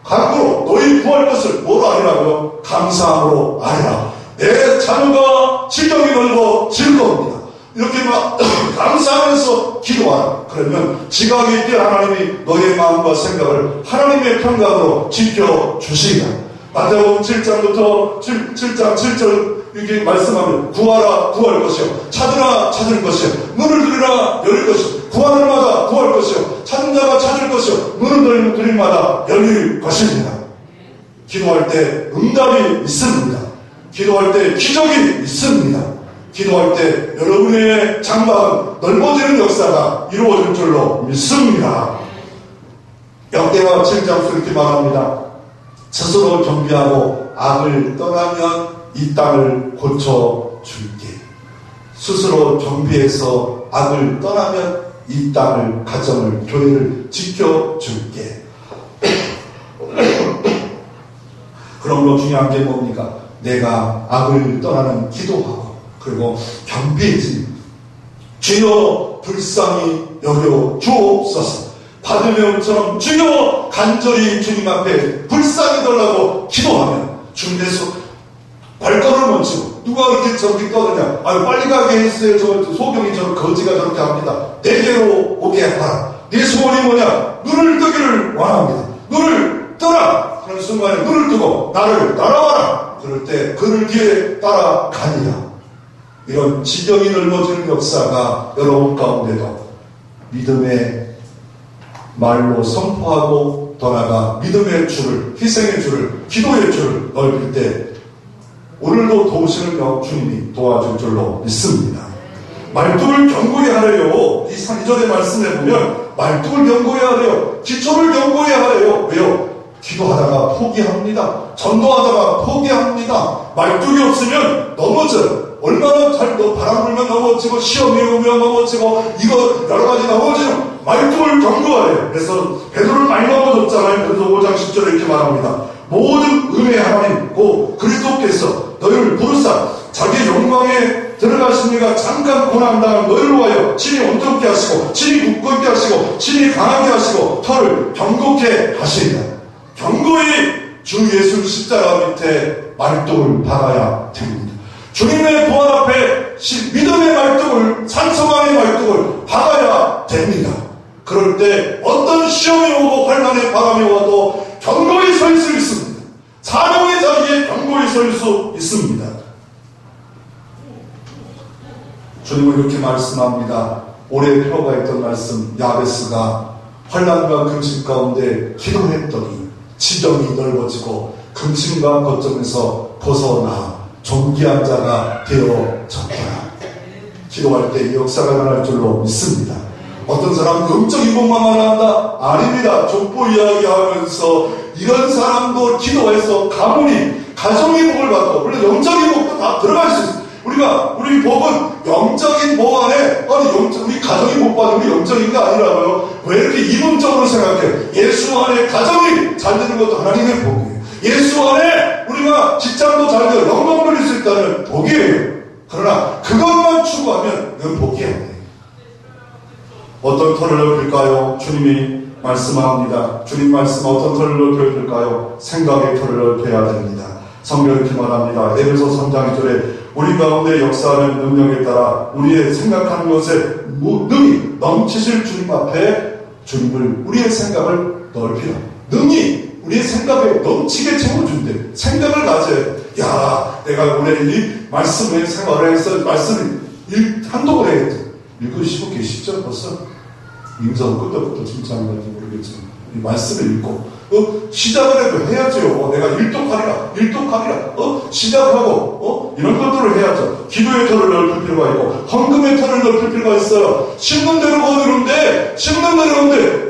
S1: 간구로 너희 구할 것을 뭐로 아니라고요? 감사함으로 아니라 내 자녀가 지경이 넓어질 겁니다. 이렇게 막 감사하면서 기도하라. 그러면 지각이 있게 하나님이 너의 마음과 생각을 하나님의 평강으로 지켜주시리라. 마태복음 7장부터 7장 7절 이렇게 말씀하면 구하라 구할 것이요 찾으라 찾을 것이요 문을 두드리라 열릴 것이요 구하는 마다 구할 것이요 찾는 자가 찾을 것이요 문을 두드릴 마다 열릴 것입니다. 기도할 때 응답이 있습니다. 기도할 때 기적이 있습니다. 기도할 때 여러분의 장막은 넓어지는 역사가 이루어질 줄로 믿습니다. 역대하 7장 이렇게 말합니다. 스스로 경비하고 악을 떠나면 이 땅을 고쳐줄게. 스스로 경비해서 악을 떠나면 이 땅을, 가정을, 교회를 지켜줄게. 그러므로 중요한 게 뭡니까? 내가 악을 떠나는 기도하고 그리고 경비해지 주여 불쌍히 여겨 주옵소서. 바드메온처럼 주여 간절히 주님 앞에 불쌍히 달라고 기도하면 주님께서 발걸음을 멈추고 누가 이렇게 저렇게 떠드냐 빨리 가게 했어요. 저 소경이 저 거지가 저렇게 합니다. 내게로 오게 하라. 네 소원이 뭐냐? 눈을 뜨기를 원합니다. 눈을 뜨라. 그런 순간에 눈을 뜨고 나를 따라와라. 그럴 때 그를 뒤에 따라가니라. 이런 지경이 넓어지는 역사가 여러분 가운데도 믿음의 말로 선포하고 더 나아가 믿음의 줄을, 희생의 줄을, 기도의 줄을 넓힐 때 오늘도 도우시는 주님이 도와줄 줄로 믿습니다. 말뚝을 견고히 하래요. 이 2절의 말씀에 보면 말뚝을 견고히 하래요. 기초를 견고히 하래요. 왜요? 기도하다가 포기합니다. 전도하다가 포기합니다. 말뚝이 없으면 넘어져요. 얼마나 잘 바람 불면 넘어지고 시험이 오면 넘어지고 이거 여러 가지 넘어지는 말뚝을 견고하래요. 그래서 베드로를 많이 넘어졌잖아요. 그래서 5장 10절에 이렇게 말합니다. 모든 은혜의 하나님 고 그리스도께서 너희를 부르사 자기 영광에 들어가십니까? 잠깐 고난당한 너희를 위하여 친히 온전케 하시고 친히 굳건케 하시고 친히 강하게 하시고 털을 견고케 하시리라. 견고히 주 예수 십자가 밑에 말뚝을 박아야 됩니다. 주님의 부활 앞에 믿음의 말뚝을, 찬송함의 말뚝을 박아야 됩니다. 그럴 때 어떤 시험이 오고 환난의 바람이 와도 견고히 설 수 있습니다. 사명의 자리에 견고히 설 수 있습니다. 주님은 이렇게 말씀합니다. 올해 표가 있던 말씀, 야베스가 환난과 금식 가운데 기도했더니 지경이 넓어지고 금식과 거점에서 벗어나 존귀한 자가 되어졌더라. 기도할 때 이 역사가 일어날 줄로 믿습니다. 어떤 사람은 영적인 것만 한다? 아닙니다. 족보 이야기하면서 이런 사람도 기도해서 가문이 가정의 복을 받고 물론 영적인 복도 다 들어갈 수 있습니다. 우리 복은 영적인 복 안에, 우리 가정이 복 받는 게 영적인 게 아니라고요. 왜 이렇게 이론적으로 생각해? 예수 안에 가정이 잘 되는 것도 하나님의 복이에요. 예수 안에 우리가 직장도 잘 되고 영광 누릴 수 있다는 복이에요. 그러나 그것만 추구하면 그건 복이 아니에요. 어떤 터를 넓힐까요? 주님이 말씀합니다. 주님 말씀 어떤 터를 넓혀야 될까요? 생각의 터를 넓혀야 됩니다. 성경이 이렇게 말합니다. 에베소 3장 2절에 우리 가운데 역사하는 능력에 따라 우리의 생각하는 것에 능히 넘치실 주님 앞에 주님을 우리의 생각을 넓히라. 능히 우리의 생각에 넘치게 채워준대. 생각을 가져야 돼. 야, 내가 올해 이 말씀에 생활을 해서 말씀을 한독을 해야지. 읽으시고 계시죠? 벌써? 임성 끝도 칭찬인지 모르겠지만 이 말씀을 읽고 시작을 해도 해야죠. 내가 일독하리라 시작하고 이런 것들을 해야죠. 기도의 터를 넓힐 필요가 있고 헌금의 터를 넓힐 필요가 있어요. 심는 대로 거두는데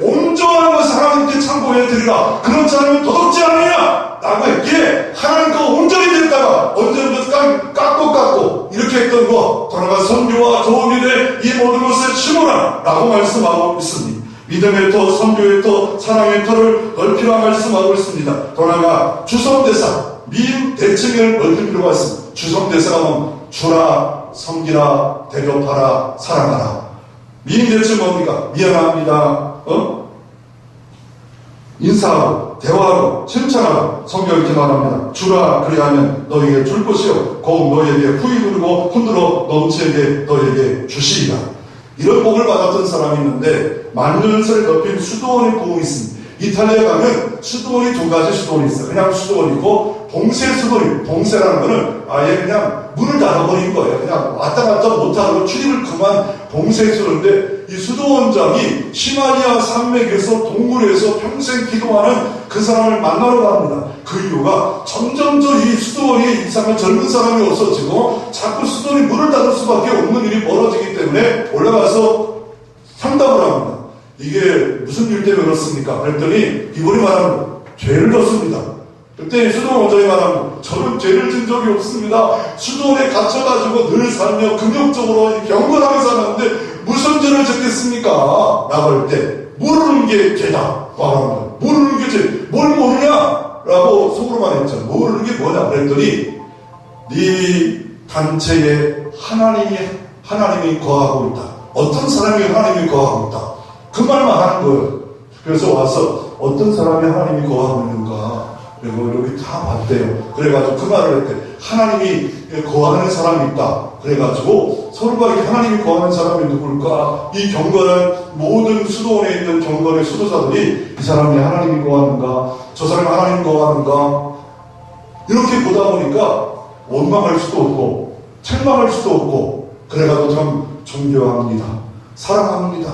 S1: 온전한 것을 하나님께 참고해 드리라. 그렇지 않으면 도덕지 않느냐 라고 했기에 하나님과 온전히 됐다가 언제부터 깎고 이렇게 했던 거 돌아가 선교와 도움이 될 이 모든 것을 심으라 라고 말씀하고 있습니다. 믿음의 터, 선교의 터, 사랑의 터를 넓히라 말씀하고 있습니다. 돌아가 주성대사, 미인 대칭을 넓힐 필요가 있습니다. 주성대사가 뭐 주라, 섬기라, 대접하라, 사랑하라. 미인 대칭 뭡니까? 미안합니다. 인사하고 대화하고 칭찬하고 성경이 이렇게 말합니다. 주라 그리하면 너에게 줄 것이요 곧 너에게 후히 누르고 흔들어 넘치게 너에게 주시리라. 이런 복을 받았던 사람이 있는데 만년설에 덮인 수도원의 부흥이 있습니다. 이탈리아에 가면 수도원이 두 가지 수도원이 있어요. 그냥 수도원이고 봉쇄 수도원. 봉쇄라는 거는 아예 그냥 문을 닫아버린 거예요. 그냥 왔다 갔다 못하고 출입을 그만 봉쇄했었는데 이 수도원장이 시마리아 산맥에서 동굴에서 평생 기도하는 그 사람을 만나러 갑니다. 그 이유가 점점점 이 수도원이 이상한 젊은 사람이 없어지고 자꾸 수도원이 문을 닫을 수밖에 없는 일이 벌어지기 때문에 올라가서 상담을 합니다. 이게 무슨 일 때문에 그렇습니까? 그랬더니 이분이 말하는 죄를 졌습니다. 그때 수도원 원장이 말하는 저는 죄를 진 적이 없습니다. 수도원에 갇혀가지고 늘 살며 금욕적으로 경건하게 살았는데 무슨 죄를 졌겠습니까? 라고 할 때 모르는 게 죄다. 모르는 게 죄. 뭘 모르냐? 라고 속으로만 했죠. 모르는 게 뭐냐? 그랬더니 네 단체에 하나님이 거하고 있다. 어떤 사람이 하나님이 거하고 있다. 그 말만 하는 거예요. 그래서 와서 어떤 사람이 하나님이 거하고 있는가 그리고 이렇게 다 봤대요. 그래가지고 그 말을 했대. 하나님이 거하는 사람이 있다. 그래가지고 서로가 이렇게 하나님이 거하는 사람이 누굴까? 이 경건한 모든 수도원에 있는 경건의 수도사들이 이 사람이 하나님이 거하는가? 저 사람이 하나님이 거하는가? 이렇게 보다 보니까 원망할 수도 없고 책망할 수도 없고 그래가지고 참 존경합니다. 사랑합니다.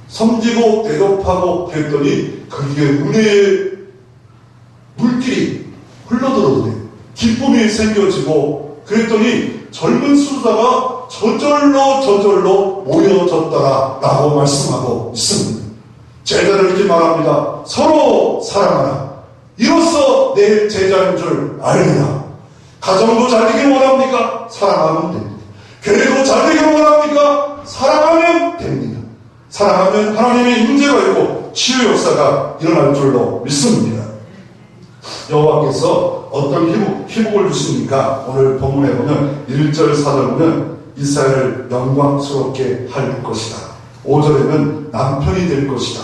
S1: 섬기고 대접하고 그랬더니 그게 은혜의 물길이 흘러들어오네. 기쁨이 생겨지고 그랬더니 젊은 수도사가 저절로 모여졌더라 라고 말씀하고 있습니다. 제자를 이렇게 말합니다. 서로 사랑하라. 이로써 내 제자인 줄 알리라. 가정도 잘 되길 원합니까? 사랑하면 됩니다. 교회도 잘 되길 원합니까? 사랑하면 됩니다. 사랑하면 하나님의 임재가 있고 치유 역사가 일어날 줄로 믿습니다. 여호와께서 어떤 희복을 주십니까? 오늘 본문에 보면 1절 4절 보면 이스라엘을 영광스럽게 할 것이다. 5절에는 남편이 될 것이다.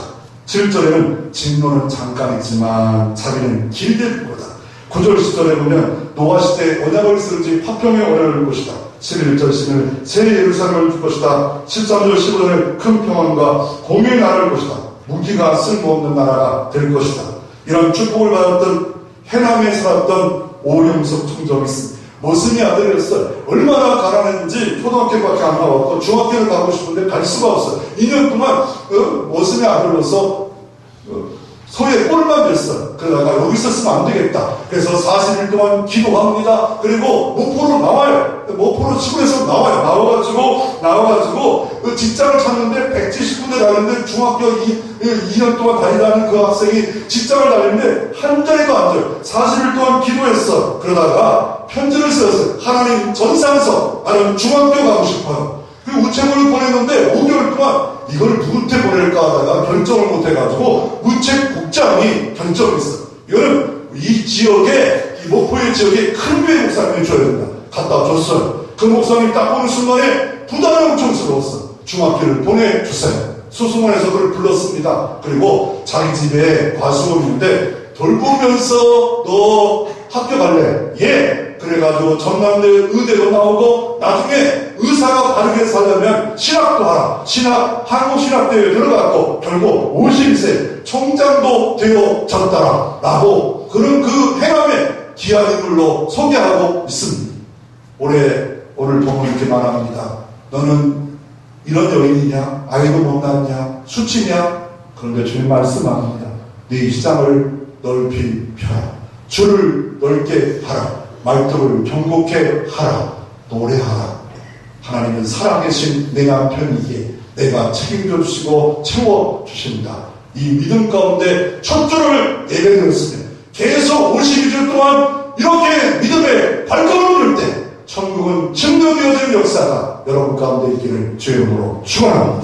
S1: 7절에는 진노는 잠깐이지만 자비는 길게 거다. 9절 10절에 보면 노아 시대에 언약을 쓰지 화평의 언약을 줄 것이다. 11절 10절 새 예루살렘을 줄 것이다. 13절 15절에 큰 평안과 공의의 나라를 것이다. 무기가 쓸모없는 나라가 될 것이다. 이런 축복을 받았던 해남에 살았던 오영석 총정이 있습니다. 모순이 아들이었어요. 얼마나 가난했는지 초등학교밖에 안 나왔고 중학교를 가고 싶은데 갈 수가 없어요. 2년 동안 모순이 아들로서 소에 꼴만 됐어요. 그러다가 여기 있었으면 안 되겠다. 그래서 40일 동안 기도합니다. 그리고 목포로 나와요. 모포로 시골에서 나와가지고 그 직장을 찾는데 170군데 가는데 중학교 2년 동안 다니다는 그 학생이 직장을 다니는데 한 자리도 앉아요. 40일 동안 기도했어. 그러다가 편지를 쓰었어요. 하나님 전상서 나는 중학교 가고 싶어요. 그 우체국을 보냈는데 5개월 동안 이걸 누구한테 보낼까 하다가 결정을 못해가지고 우체국장이 결정했어. 이거는 이 지역에, 이 목포의 지역에 큰 교회 목사님이 줘야 된다. 갖다 줬어요. 그 목사님이 딱 보는 순간에 부담이 엄청 스러웠어. 중학교를 보내주세요. 수수원에서 그를 불렀습니다. 그리고 자기 집에 과수원인데 돌보면서 너 학교 갈래? 예! 그래가지고 전남대 의대도 나오고 나중에 의사가 바르게 살려면 신학도 하라. 한국신학대회에 들어갔고 결국 52세 총장도 되어졌더라. 라고 그런 그 행함에 귀한 인물로 소개하고 있습니다. 오늘 보면 이렇게 말합니다. 너는 이런 여인이냐? 아이도 못 낳았냐? 수치냐? 그런데 주님 말씀합니다. 네 시장을 넓히 펴라. 줄을 넓게 하라. 말뚝을 경곡해 하라. 노래하라. 하나님은 살아계신 내 남편이기에 내가 책임져 주시고 채워주신다. 이 믿음 가운데 첫 줄을 예배드렸으면 계속 52주 동안 이렇게 믿음의 발걸음을 때 천국은 증거되어지는 역사가 여러분 가운데 있기를 주의 이름으로 축원합니다.